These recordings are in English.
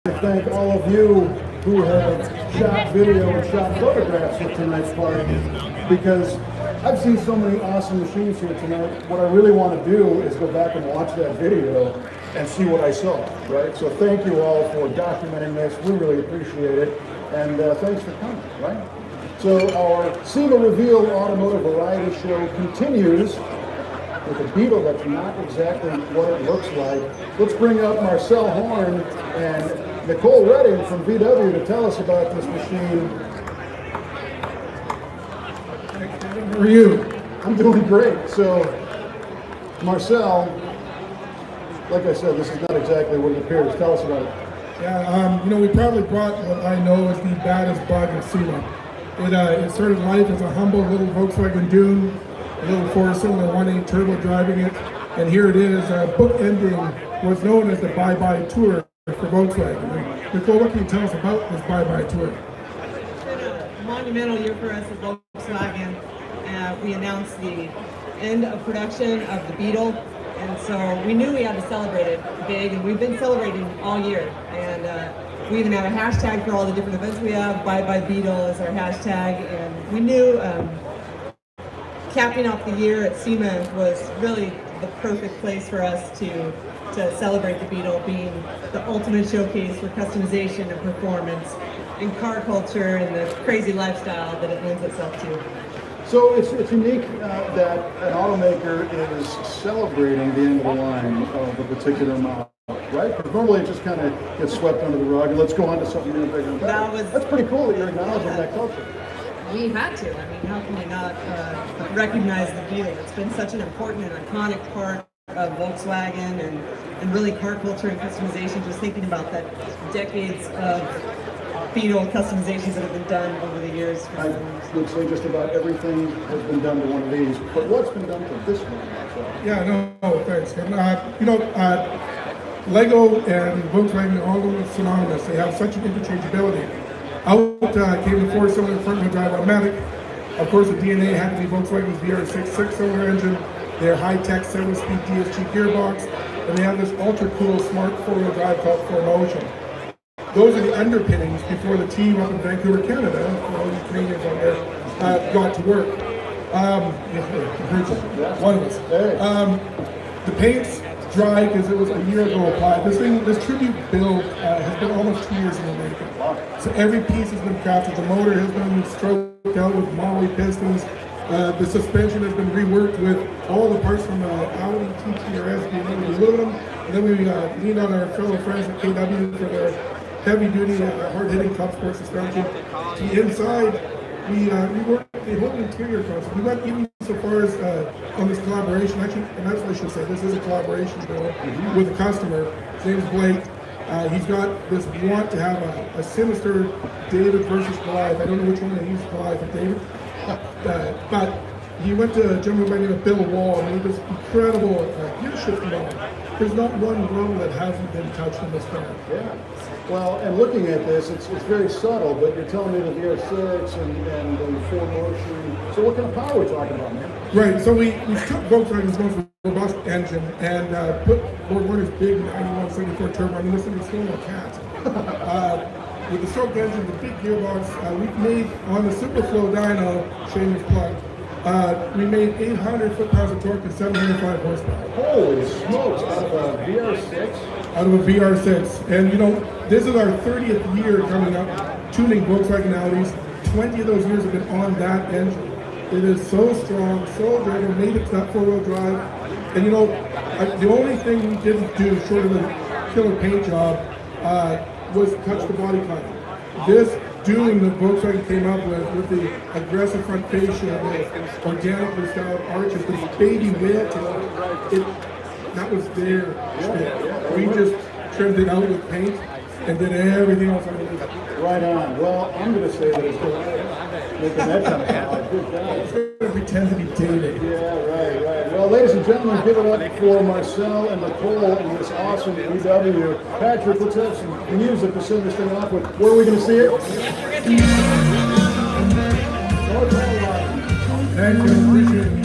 to thank all of you who have shot video and shot photographs of tonight's party, because I've seen so many awesome machines here tonight. What I really want to do is go back and watch that video and see what I saw, right? So thank you all for documenting this. We really appreciate it. And thanks for coming, right? So our SEMA Reveal Automotive Variety Show continues with a Beetle that's not exactly what it looks like. Let's bring up Marcel Horn and Nicole Redding from VW to tell us about this machine. How are you? I'm doing great. So, Marcel, like I said, this is not exactly what it appears. Tell us about it. Yeah, we probably brought what I know is the baddest bug of SEMA. It started life as a humble little Volkswagen Dune, a little four-cylinder 1.8 turbo driving it, and here it is, bookending what's known as the bye-bye tour for Volkswagen. Nicole, what can you tell us about this bye-bye tour? It's been a monumental year for us at Volkswagen. We announced the end of production of the Beetle, and so we knew we had to celebrate it big, and we've been celebrating all year. And we even have a hashtag for all the different events we have. Bye Bye Beetle is our hashtag, and we knew capping off the year at SEMA was really the perfect place for us to celebrate the Beetle being the ultimate showcase for customization and performance in car culture and the crazy lifestyle that it lends itself to. So it's unique that an automaker is celebrating the end of the line of a particular model, right? Because normally it just kind of gets swept under the rug and let's go on to something new, bigger and better. That's pretty cool that you're acknowledging that culture. We had to. I mean, how can we not recognize the Beetle? It's been such an important and iconic part of Volkswagen and really car culture and customization, just thinking about that decades of Beetle customizations that have been done over the years. I would say just about everything has been done to one of these, but what's been done to this one? So. Yeah, no, thanks. Lego and Volkswagen are all synonymous. They have such an interchangeability. Out came the four-cylinder front-wheel drive automatic. Of course, the DNA had to be Volkswagen's VR6 six-cylinder engine, their high-tech 7-speed DSG gearbox, and they have this ultra-cool smart four-wheel drive called 4Motion. Those are the underpinnings before the team up in Vancouver, Canada, for all you Canadians out there, got to work. One of us. The paint's dry because it was a year ago applied. This tribute build has been almost 2 years in the making. So every piece has been crafted. The motor has been stroked out with Molly pistons. The suspension has been reworked with all the parts from Audi TTRS being able to aluminum. And then we leaned on our fellow friends at KW for their heavy-duty, hard-hitting top sport suspension. The inside, we worked the whole interior concept. We went even so far as on this collaboration, actually, and that's what I should say, this is a collaboration with a customer. His name is Blake. He's got this want to have a sinister David versus Goliath. I don't know which one they used, Goliath or David. But he went to a gentleman by the name of Bill Wall and made this incredible gear shift model. There's not one row that hasn't been touched in this car. Yeah. Well, and looking at this, it's very subtle, but you're telling me the VR6 and the 4Motion. So what kind of power are we talking about, man? Right, so we took Volkswagen's most robust engine and put Lord Warner's big 9174 turbo. I mean, this thing is still a cat. With the stroke engine, the big gearbox, we've made on the Superflow dyno, shameless plug, we made 800 foot-pounds of torque and 705 horsepower. Holy smokes, out of a VR6? Out of a VR6. And this is our 30th year coming up, tuning Volkswagen Audis. 20 of those years have been on that engine. It is so strong, so good, made it to that four-wheel drive. And the only thing we didn't do, short of a killer paint job, was touch the body color. This doing that Volkswagen came up with the aggressive front fascia, the organically styled arches, the baby whale tail, that was their shit. We just trimmed it out with paint and did everything else underneath. Right on. Well, I'm going to say that it's good. Making that kind of power. Good job. It's going to pretend to be dated. Yeah, right. Well, ladies and gentlemen, give it up for Marcel and Nicole and this awesome VW. Patrick, let's have some music to send this thing off with. Where are we going to see it? Thank you. Appreciate it.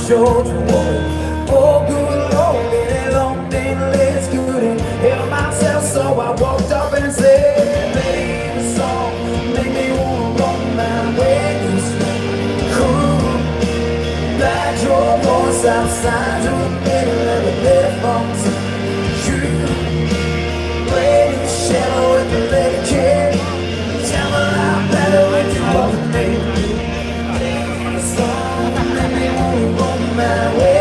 shoulder wall. Oh, good Lord, it long day less good and help myself, so I walked up and said, baby, the song make me wanna run my way. Cool, like your voice outside to the middle of the headphones. You, radio shadow with the little kid. Tell me I'm better with you up with me. Baby, the song make me wanna run my way.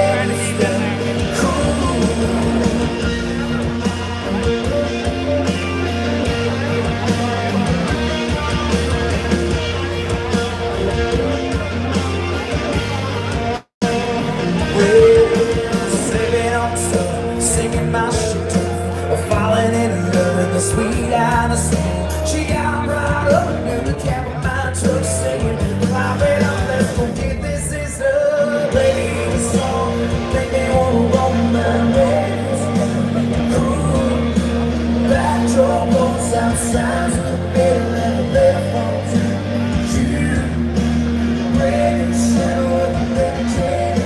Sweet honesty, she got right up and the cab of my truck singing, clap it up, let's forget this is a lady song, make me wanna roll my ways. Ooh, back door goes outside to the middle and the left phones. You, ready, shadow with the little kid,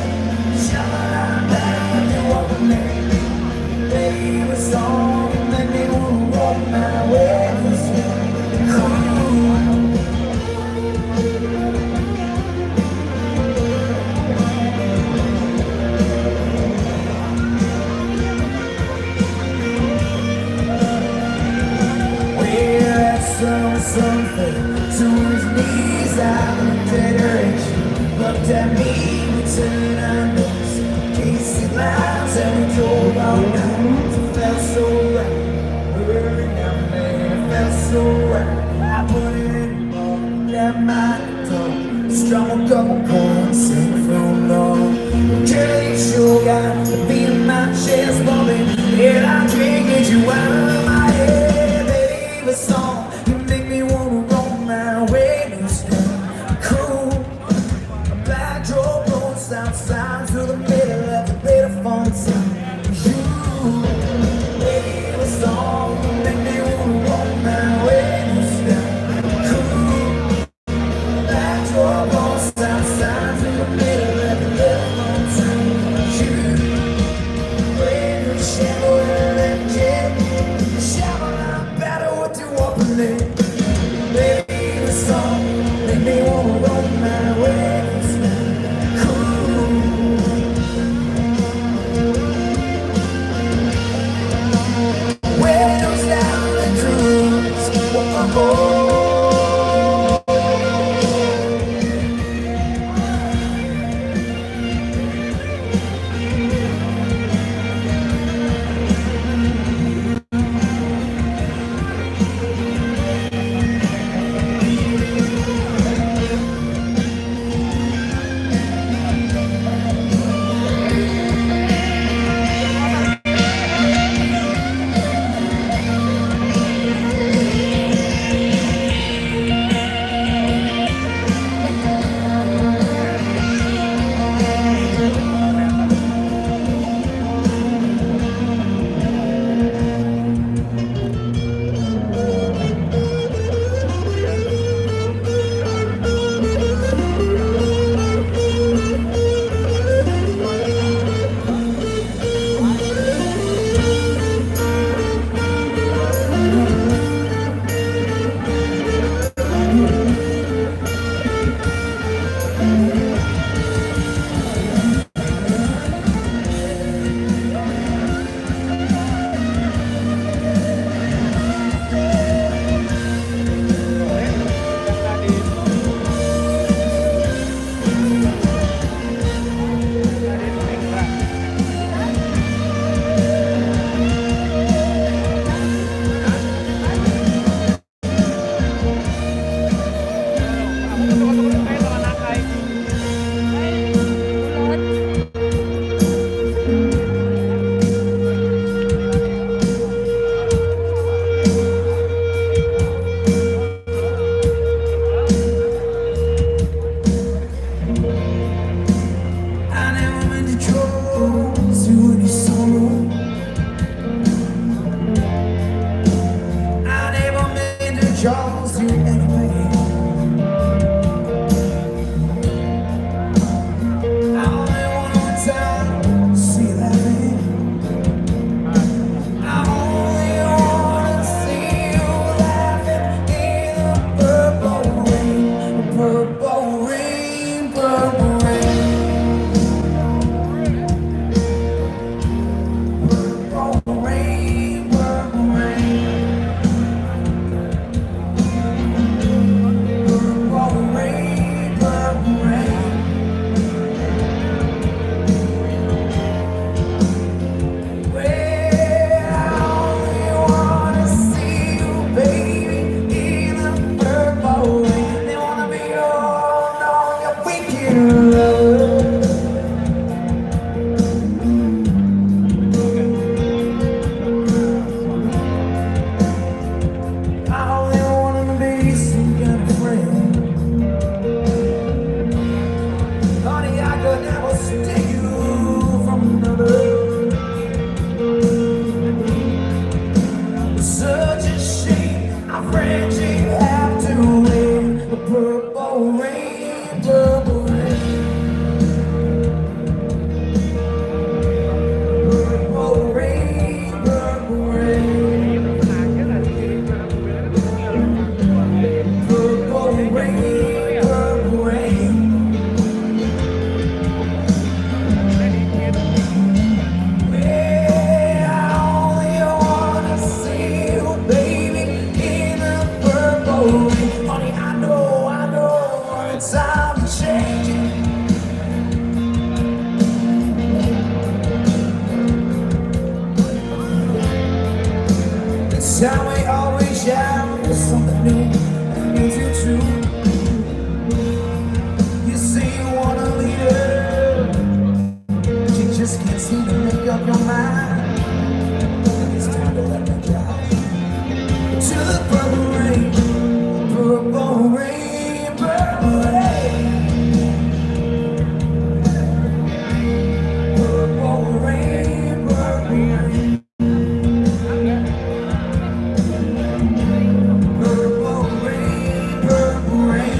shout out back when you walk with me, baby song, make me wanna my way. Something to his knees, I looked at her and she looked at me. We turned our nose, Casey lines, and we drove all night. It felt so right, early down there, it felt so right. I put it in the morning, that my tongue, strung a couple chords, sing from love. Girl, you sure got the beat in my chest, bumping, and I can't get you out of my head, baby, song. Outside to the middle of the better phone sound. You, baby, the song make me wanna walk my way. Cool, like your voice outside to the middle of the better phone sound. You, baby, shadow and jet. Purple rain, purple rain. Purple rain, purple rain. Purple rain, purple rain. Well, I only wanna see you, baby, in the purple rain. They wanna be all on your weekend love. I only wanna be some kind of friend. Honey, I could never steal you from another. Such a shame, our friendship have to end. The purple rain, purple rain. Purple rain, purple rain. Purple rain, purple rain. Well, I only wanna see you, baby, in the purple rain. Honey, I know, it's time to change it. It's time we all reach out for something new that means you too. You say you want a leader, but you just can't seem to make up your mind. It's time to let me drive to the purple rain, purple rain, purple rain. Purple rain, purple rain. Purple rain, purple rain.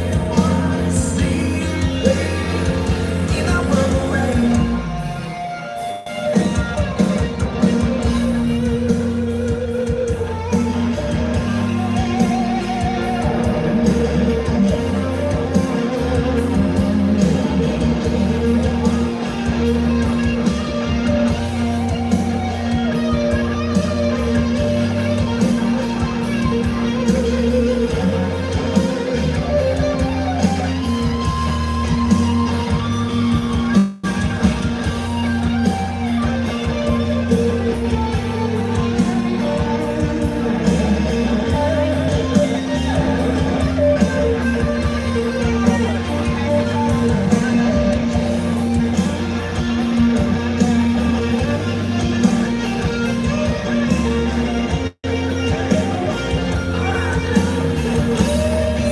I wanna see you, baby, in the purple rain.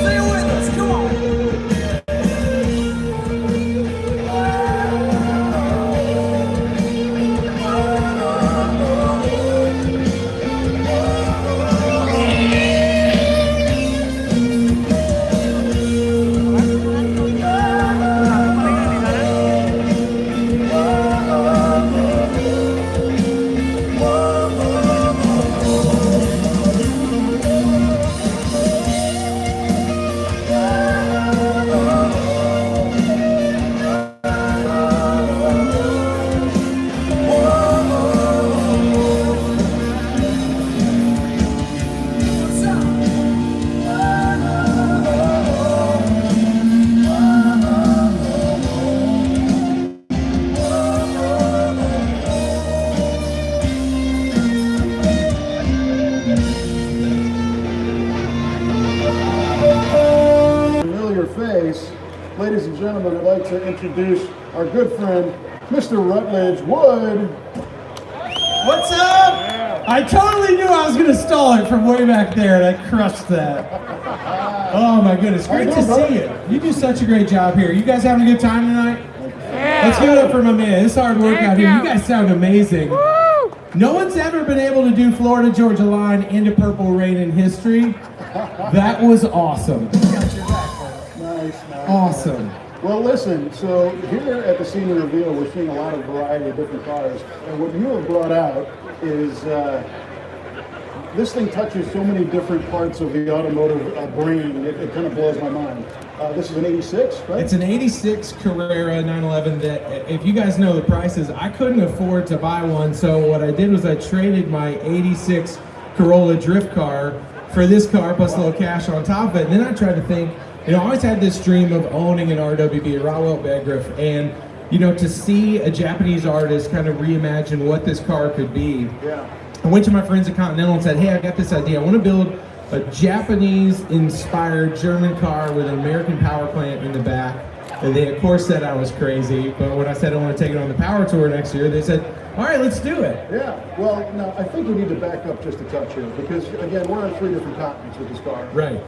Say it with us, come on. Familiar face. Ladies and gentlemen, I'd like to introduce our good friend, Mr. Rutledge Wood. What's up? I totally knew I was going to stall it from way back there, and I crushed that. Oh my goodness, great to see you. You do such a great job here. You guys having a good time tonight? Let's give it up for my man. It's hard work out here. You guys sound amazing. No one's ever been able to do Florida Georgia Line into Purple Rain in history. That was awesome. Nice, nice. Awesome. Well, listen, so here at the SEMA reveal, we're seeing a lot of variety of different cars. And what you have brought out is this thing touches so many different parts of the automotive brain, it kind of blows my mind. This is an 86, right? It's an 86 Carrera 911 that, if you guys know the prices, I couldn't afford to buy one. So what I did was I traded my 86 Corolla drift car for this car plus a little cash on top of it. And then I tried to think, I always had this dream of owning an RWB, a Rowell Begriff, and to see a Japanese artist kind of reimagine what this car could be. Yeah. I went to my friends at Continental and said, hey, I got this idea. I want to build a Japanese-inspired German car with an American power plant in the back. And they, of course, said I was crazy. But when I said I want to take it on the power tour next year, they said, all right, let's do it. Yeah. Well, now, I think we need to back up just a touch here because, again, we're on 3 different continents with this car. Right.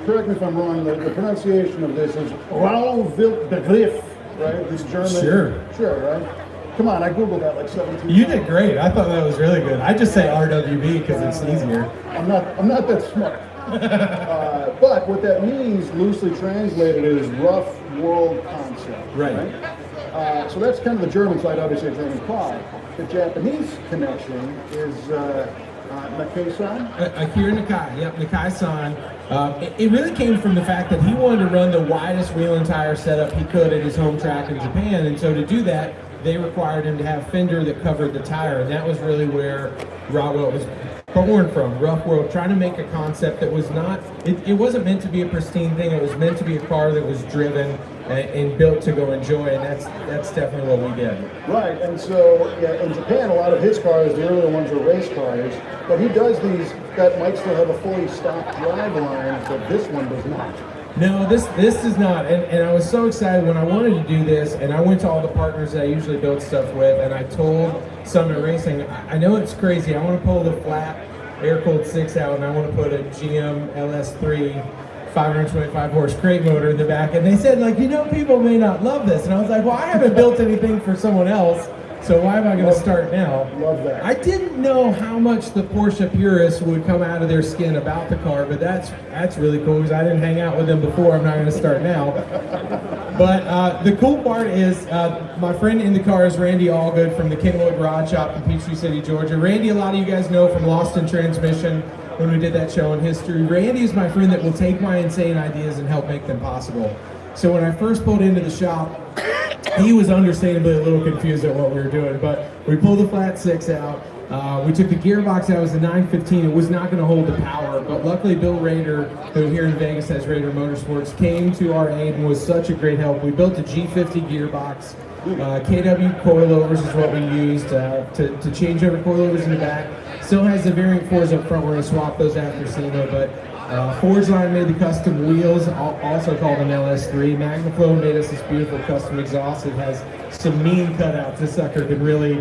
Correct me if I'm wrong, the pronunciation of this is Rowell Begriff, right? This German. Sure, right? Come on, I Googled that like 17 times. You did great. I thought that was really good. I just say RWB because it's easier. I'm not that smart. But what that means, loosely translated, is rough world concept. Right. So that's kind of the German side, obviously, a German car. The Japanese connection is Nakai-san? Akira Nakai, yep, Nakai-san. It really came from the fact that he wanted to run the widest wheel and tire setup he could at his home track in Japan, and so to do that, they required him to have fender that covered the tire, and that was really where Rowell was born from, rough world, trying to make a concept that was not, it wasn't meant to be a pristine thing, it was meant to be a car that was driven and built to go enjoy, and that's definitely what we did. Right, and so in Japan, a lot of his cars, the earlier ones, are race cars, but he does these that might still have a fully stocked drive line, but this one does not. No, this does not, and I was so excited when I wanted to do this, and I went to all the partners that I usually build stuff with, and I told Summit Racing, I know it's crazy, I want to pull the flat air-cooled 6 out, and I want to put a GM LS3 525 horse crate motor in the back, and they said, people may not love this, and I was like, well, I haven't built anything for someone else, so why am I going to start now? Love that. I didn't know how much the Porsche purists would come out of their skin about the car, but that's really cool because I didn't hang out with them before. I'm not going to start now. But the cool part is my friend in the car is Randy Allgood from the Kenwood Garage Shop in Peachtree City, Georgia. Randy, a lot of you guys know from Lost in Transmission when we did that show on history. Randy is my friend that will take my insane ideas and help make them possible. So when I first pulled into the shop, he was understandably a little confused at what we were doing, but we pulled the flat 6 out. We took the gearbox out, it was a 915. It was not going to hold the power, but luckily Bill Rader, who here in Vegas has Rader Motorsports, came to our aid and was such a great help. We built a G50 gearbox. KW coilovers is what we used to change over coilovers in the back. Still has the variant 4s up front. We're going to swap those after SEMA, but Forge Line made the custom wheels, also called an LS3. MagnaFlow made us this beautiful custom exhaust. It has some mean cutouts. This sucker could really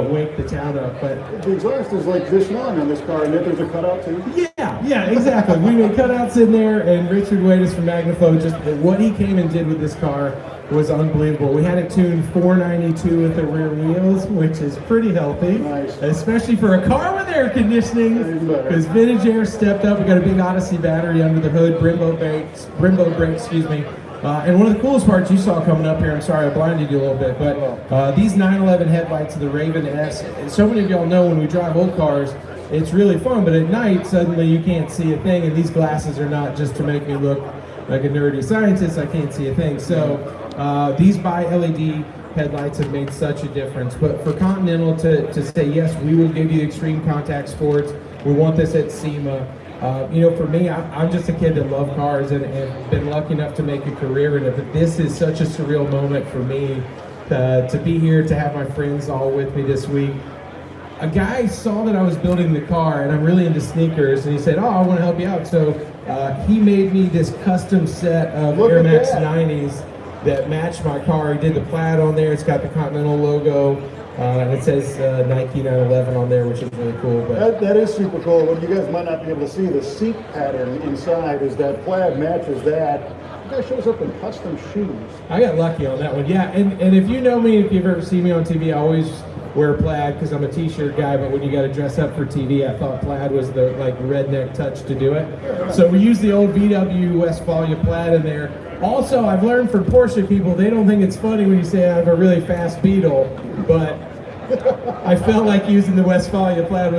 wake the town up. But the exhaust is like this long on this car, and yet there's a cutout too. Yeah, exactly. We made cutouts in there, and Richard Waiters from MagnaFlow, just what he came and did with this car was unbelievable. We had it tuned 492 with the rear wheels, which is pretty healthy, nice. Especially for a car with air conditioning. Because Vintage Air stepped up. We got a big Odyssey battery under the hood, Brembo brakes, excuse me. And one of the coolest parts you saw coming up here, I'm sorry I blinded you a little bit, but these 911 headlights of the Raven S, so many of y'all know when we drive old cars, it's really fun, but at night, suddenly you can't see a thing, and these glasses are not just to make me look like a nerdy scientist, I can't see a thing. So these bi-LED headlights have made such a difference. But for Continental to say, yes, we will give you extreme contact sports, we want this at SEMA. For me, I'm just a kid that loves cars and been lucky enough to make a career in it, but this is such a surreal moment for me to be here, to have my friends all with me this week. A guy saw that I was building the car, and I'm really into sneakers, and he said, oh, I want to help you out. So he made me this custom set of Air Max 90s that matched my car. He did the plaid on there. It's got the Continental logo, and it says Nike 911 on there, which is really cool. But that is super cool. What you guys might not be able to see, the seat pattern inside is that plaid matches that. That shows up in custom shoes. I got lucky on that one, yeah. And if you know me, if you've ever seen me on TV, I always wear plaid because I'm a t-shirt guy, but when you got to dress up for TV, I thought plaid was the like redneck touch to do it. So we use the old VW Westphalia plaid in there. Also, I've learned from Porsche people, they don't think it's funny when you say I have a really fast Beetle, but I felt like using the Westphalia plaid